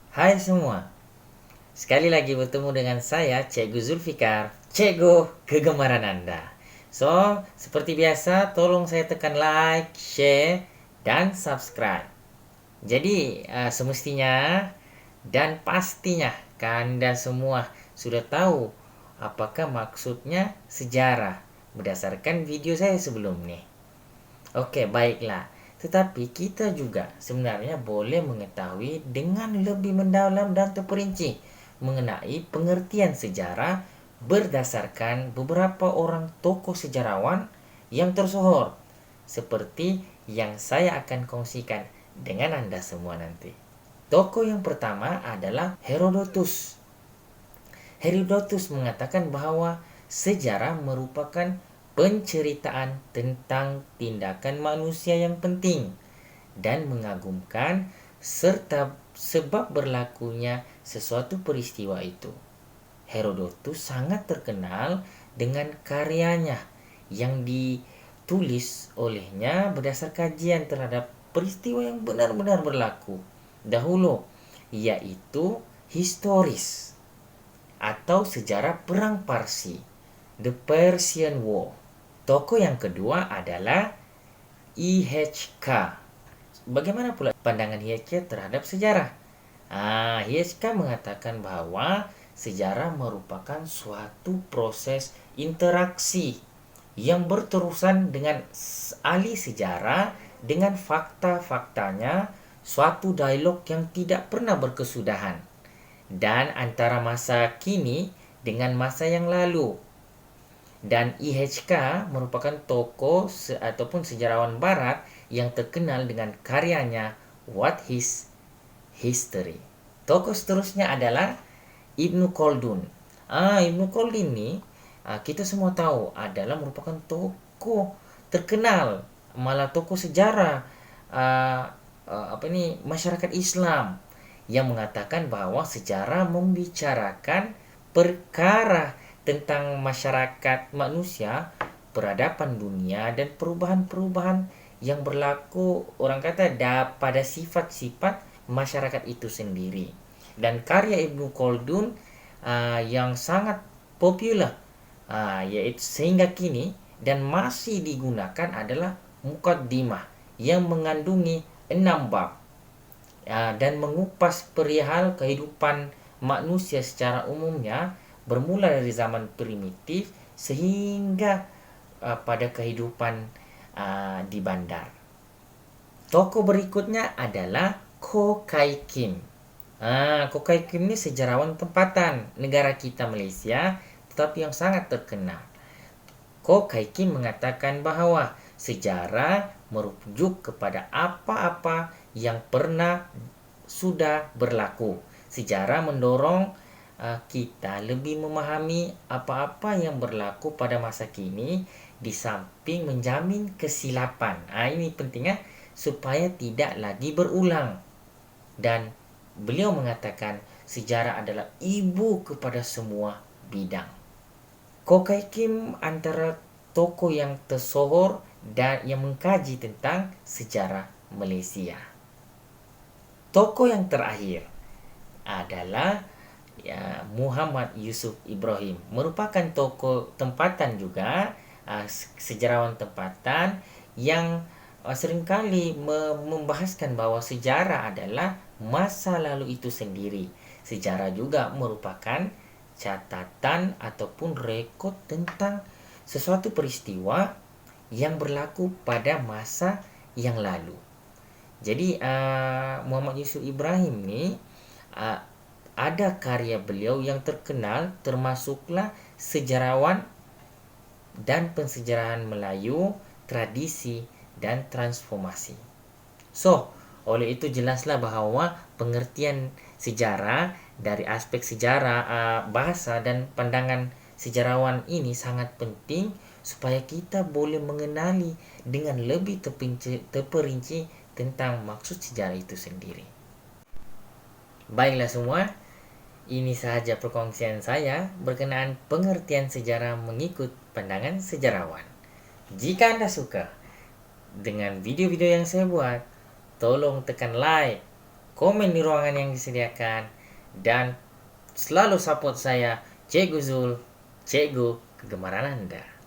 Hai semua, sekali lagi bertemu dengan saya, Cikgu Zulfikar, Cikgu kegemaran Anda. So, seperti biasa, tolong saya tekan like, share, dan subscribe. Jadi, semestinya dan pastinya Anda semua sudah tahu apakah maksudnya sejarah berdasarkan video saya sebelum ini. Oke, baiklah. Tetapi kita juga sebenarnya boleh mengetahui dengan lebih mendalam dan terperinci mengenai pengertian sejarah berdasarkan beberapa orang tokoh sejarawan yang tersohor, seperti yang saya akan kongsikan dengan Anda semua nanti. Tokoh yang pertama adalah Herodotus. Herodotus mengatakan bahwa sejarah merupakan penceritaan tentang tindakan manusia yang penting dan mengagumkan serta sebab berlakunya sesuatu peristiwa itu. Herodotus sangat terkenal dengan karyanya yang ditulis olehnya berdasar kajian terhadap peristiwa yang benar-benar berlaku dahulu, yaitu historis atau sejarah perang Parsi, The Persian War. Tokoh yang kedua adalah IHK. Bagaimana pula pandangan IHK terhadap sejarah? IHK mengatakan bahwa sejarah merupakan suatu proses interaksi yang berterusan dengan ahli sejarah dengan fakta-faktanya, suatu dialog yang tidak pernah berkesudahan dan antara masa kini dengan masa yang lalu. Dan IHK merupakan tokoh ataupun sejarawan barat yang terkenal dengan karyanya What is History. Tokoh seterusnya adalah Ibnu Khaldun. Ibnu Khaldun ini kita semua tahu adalah merupakan tokoh terkenal, malah tokoh sejarah masyarakat Islam yang mengatakan bahwa sejarah membicarakan perkara tentang masyarakat manusia, peradaban dunia, dan perubahan-perubahan yang berlaku, orang kata, pada sifat-sifat masyarakat itu sendiri. Dan karya Ibnu Khaldun yang sangat populer yaitu sehingga kini dan masih digunakan adalah Muqaddimah yang mengandungi 6 bab dan mengupas perihal kehidupan manusia secara umumnya bermula dari zaman primitif sehingga pada kehidupan di bandar. Tokoh berikutnya adalah Ko Kai Kim. Ko Kai Kim ini sejarawan tempatan negara kita Malaysia, tetapi yang sangat terkenal. Ko Kai Kim mengatakan bahwa sejarah merujuk kepada apa-apa yang pernah sudah berlaku. Sejarah mendorong kita lebih memahami apa-apa yang berlaku pada masa kini di samping menjamin kesilapan. Ini pentingnya supaya tidak lagi berulang. Dan beliau mengatakan sejarah adalah ibu kepada semua bidang. Ko Kai Kim antara tokoh yang tersohor dan yang mengkaji tentang sejarah Malaysia. Tokoh yang terakhir adalah Muhammad Yusuf Ibrahim, merupakan tokoh tempatan juga, sejarawan tempatan yang seringkali membahaskan bahwa sejarah adalah masa lalu itu sendiri. Sejarah juga merupakan catatan ataupun rekod tentang sesuatu peristiwa yang berlaku pada masa yang lalu. Jadi Muhammad Yusuf Ibrahim ini ada karya beliau yang terkenal, termasuklah sejarawan dan pensejarahan Melayu, tradisi dan transformasi. So, oleh itu jelaslah bahwa pengertian sejarah dari aspek sejarah, bahasa dan pandangan sejarawan ini sangat penting supaya kita boleh mengenali dengan lebih terperinci tentang maksud sejarah itu sendiri. Baiklah semua, ini sahaja perkongsian saya berkenaan pengertian sejarah mengikut pandangan sejarawan. Jika Anda suka dengan video-video yang saya buat, tolong tekan like, komen di ruangan yang disediakan, dan selalu support saya, Cikgu Zul, Cikgu Kegemaran Anda.